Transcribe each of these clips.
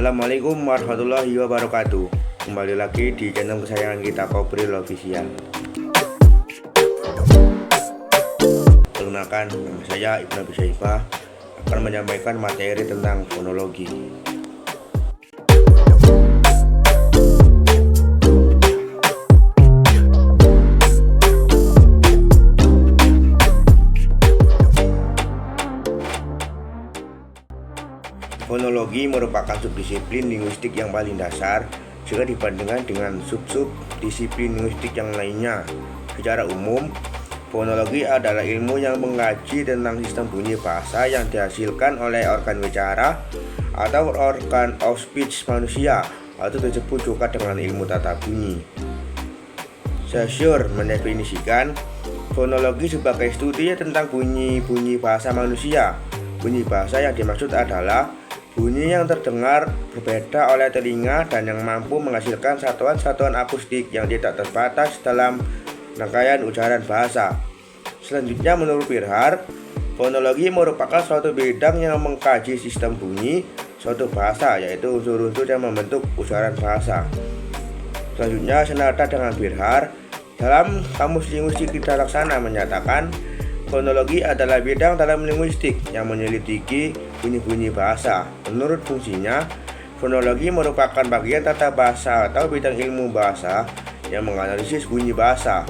Assalamualaikum warahmatullahi wabarakatuh. Kembali lagi di channel kesayangan kita, Kobril Official. Perkenalkan, nama saya Ibnu Abi Syaibah akan menyampaikan materi tentang fonologi. Fonologi merupakan subdisiplin linguistik yang paling dasar jika dibandingkan dengan sub-sub disiplin linguistik yang lainnya. Secara umum, fonologi adalah ilmu yang mengkaji tentang sistem bunyi bahasa yang dihasilkan oleh organ bicara atau organ of speech manusia, atau disebut juga dengan ilmu tata bunyi. Saussure mendefinisikan fonologi sebagai studi tentang bunyi-bunyi bahasa manusia. Bunyi bahasa yang dimaksud adalah bunyi yang terdengar berbeda oleh telinga dan yang mampu menghasilkan satuan-satuan akustik yang tidak terbatas dalam rangkaian ujaran bahasa. Selanjutnya, menurut Pirhar, fonologi merupakan suatu bidang yang mengkaji sistem bunyi suatu bahasa, yaitu unsur-unsur yang membentuk ujaran bahasa. Selanjutnya, senada dengan Pirhar, dalam Kamus Linguistik Tidak Laksana menyatakan fonologi adalah bidang dalam linguistik yang menyelidiki bunyi-bunyi bahasa. Menurut fungsinya, fonologi merupakan bagian tata bahasa atau bidang ilmu bahasa yang menganalisis bunyi bahasa.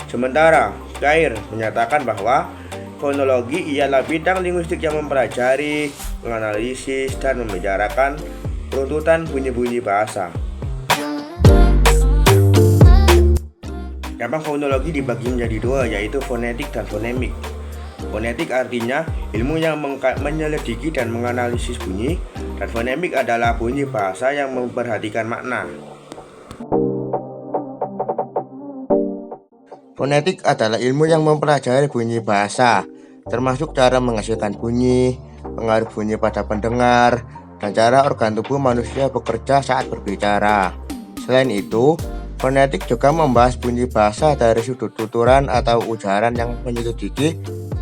Sementara Gair menyatakan bahwa fonologi ialah bidang linguistik yang mempelajari, menganalisis, dan membicarakan runtutan bunyi-bunyi bahasa. Cabang fonologi dibagi menjadi dua, yaitu fonetik dan fonemik. Fonetik artinya ilmu yang menyelidiki dan menganalisis bunyi, dan fonemik adalah bunyi bahasa yang memperhatikan makna. Fonetik adalah ilmu yang mempelajari bunyi bahasa, termasuk cara menghasilkan bunyi, pengaruh bunyi pada pendengar, dan cara organ tubuh manusia bekerja saat berbicara. Selain itu, fonetik juga membahas bunyi bahasa dari sudut tuturan atau ujaran yang menyelidiki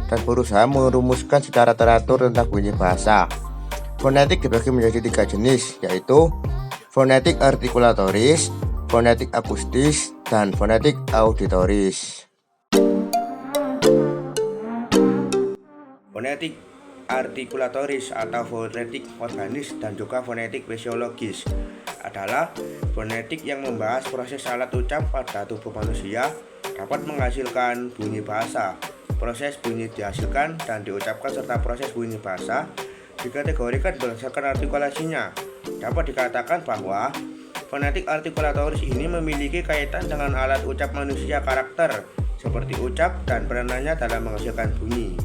dan berusaha merumuskan secara teratur tentang bunyi bahasa. Fonetik dibagi menjadi 3 jenis, yaitu fonetik artikulatoris, fonetik akustis, dan fonetik auditoris. Fonetik artikulatoris atau fonetik organis dan juga fonetik fisiologis adalah fonetik yang membahas proses alat ucap pada tubuh manusia dapat menghasilkan bunyi bahasa. Proses bunyi dihasilkan dan diucapkan serta proses bunyi bahasa dikategorikan berdasarkan artikulasinya. Dapat dikatakan bahwa fonetik artikulatoris ini memiliki kaitan dengan alat ucap manusia karakter seperti ucap dan peranannya dalam menghasilkan bunyi.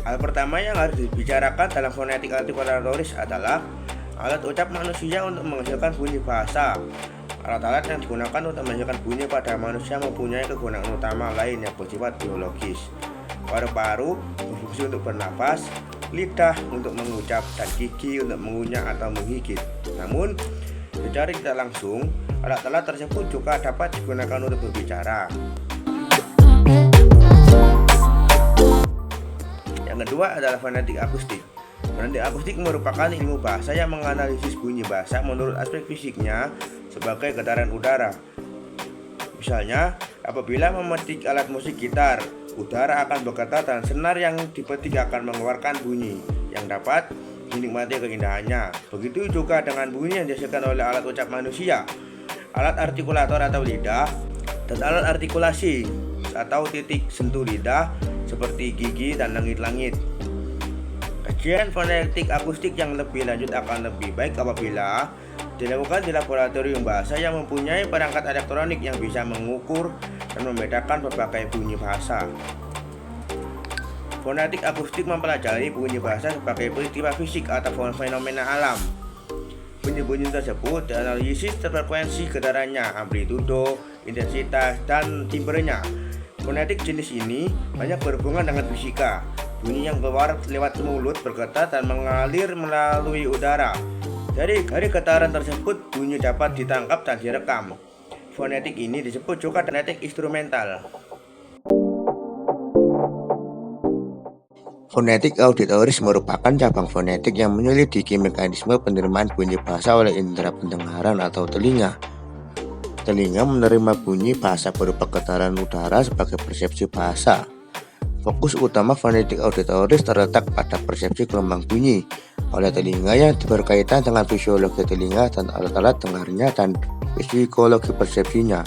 Hal pertama yang harus dibicarakan dalam fonetik artikulatoris adalah alat ucap manusia untuk menghasilkan bunyi bahasa. Alat-alat yang digunakan untuk menghasilkan bunyi pada manusia mempunyai kegunaan utama lain yang bersifat biologis. Paru-paru berfungsi untuk bernapas, lidah untuk mengucap, dan gigi untuk mengunyah atau menggigit. Namun, secara tidak langsung, alat-alat tersebut juga dapat digunakan untuk berbicara. Yang kedua adalah fonetik akustik. Fonetik akustik merupakan ilmu bahasa yang menganalisis bunyi bahasa menurut aspek fisiknya sebagai getaran udara. Misalnya, apabila memetik alat musik gitar, udara akan bergetar dan senar yang dipetik akan mengeluarkan bunyi yang dapat dinikmati keindahannya. Begitu juga dengan bunyi yang dihasilkan oleh alat ucap manusia, alat artikulator atau lidah, dan alat artikulasi atau titik sentuh lidah seperti gigi dan langit-langit. Kajian fonetik akustik yang lebih lanjut akan lebih baik apabila dilakukan di laboratorium bahasa yang mempunyai perangkat elektronik yang bisa mengukur dan membedakan berbagai bunyi bahasa. Fonetik akustik mempelajari bunyi bahasa sebagai peristiwa fisik atau fenomena alam. Bunyi-bunyi tersebut dianalisis frekuensi getarannya, amplitudo, intensitas, dan timbrenya. Fonetik jenis ini banyak berhubungan dengan fisika. Bunyi yang keluar lewat mulut bergetar dan mengalir melalui udara. Dari getaran tersebut, bunyi dapat ditangkap dan direkam. Fonetik ini disebut juga fonetik instrumental. Fonetik auditoris merupakan cabang fonetik yang menyelidiki mekanisme penerimaan bunyi bahasa oleh indera pendengaran atau telinga. Telinga menerima bunyi bahasa berupa getaran udara sebagai persepsi bahasa. Fokus utama fonetik auditoris terletak pada persepsi gelombang bunyi oleh telinga yang berkaitan dengan fisiologi telinga dan alat-alat dengarnya dan psikologi persepsinya.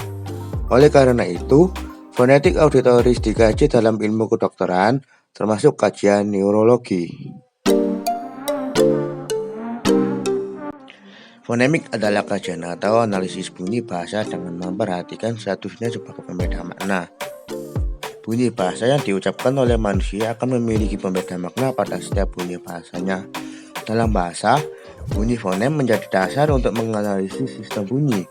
Oleh karena itu, fonetik auditoris dikaji dalam ilmu kedokteran, termasuk kajian neurologi. Fonemik adalah kajian atau analisis bunyi bahasa dengan memperhatikan statusnya sebagai pembeda makna. Bunyi bahasa yang diucapkan oleh manusia akan memiliki pembeda makna pada setiap bunyi bahasanya. Dalam bahasa, bunyi fonem menjadi dasar untuk menganalisis sistem bunyi.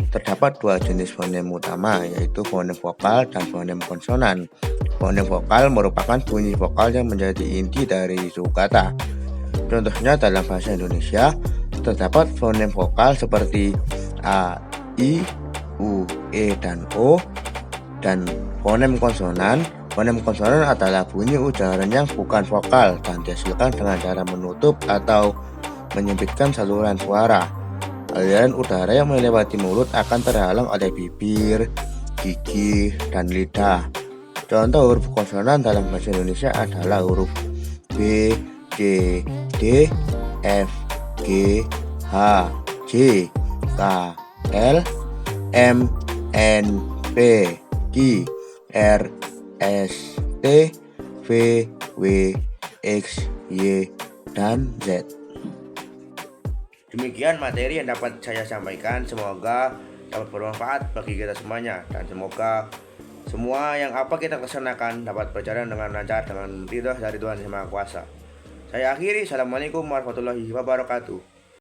Terdapat dua jenis fonem utama, yaitu fonem vokal dan fonem konsonan. Fonem vokal merupakan bunyi vokal yang menjadi inti dari suku kata. Contohnya dalam bahasa Indonesia, terdapat fonem vokal seperti A, I, U, E, dan O. Dan fonem konsonan adalah bunyi ujaran yang bukan vokal dan dihasilkan dengan cara menutup atau menyempitkan saluran suara. Aliran udara yang melewati mulut akan terhalang oleh bibir, gigi, dan lidah. Contoh huruf konsonan dalam bahasa Indonesia adalah huruf B, C, D, F, G, H, J, K, L, M, N, P, Q, R, S, T, V, W, X, Y, dan Z. Demikian materi yang dapat saya sampaikan, semoga dapat bermanfaat bagi kita semuanya, dan semoga semua yang kita laksanakan dapat berjalan dengan lancar dengan ridho dari Tuhan Yang Maha Kuasa. Saya akhiri, Assalamualaikum warahmatullahi wabarakatuh.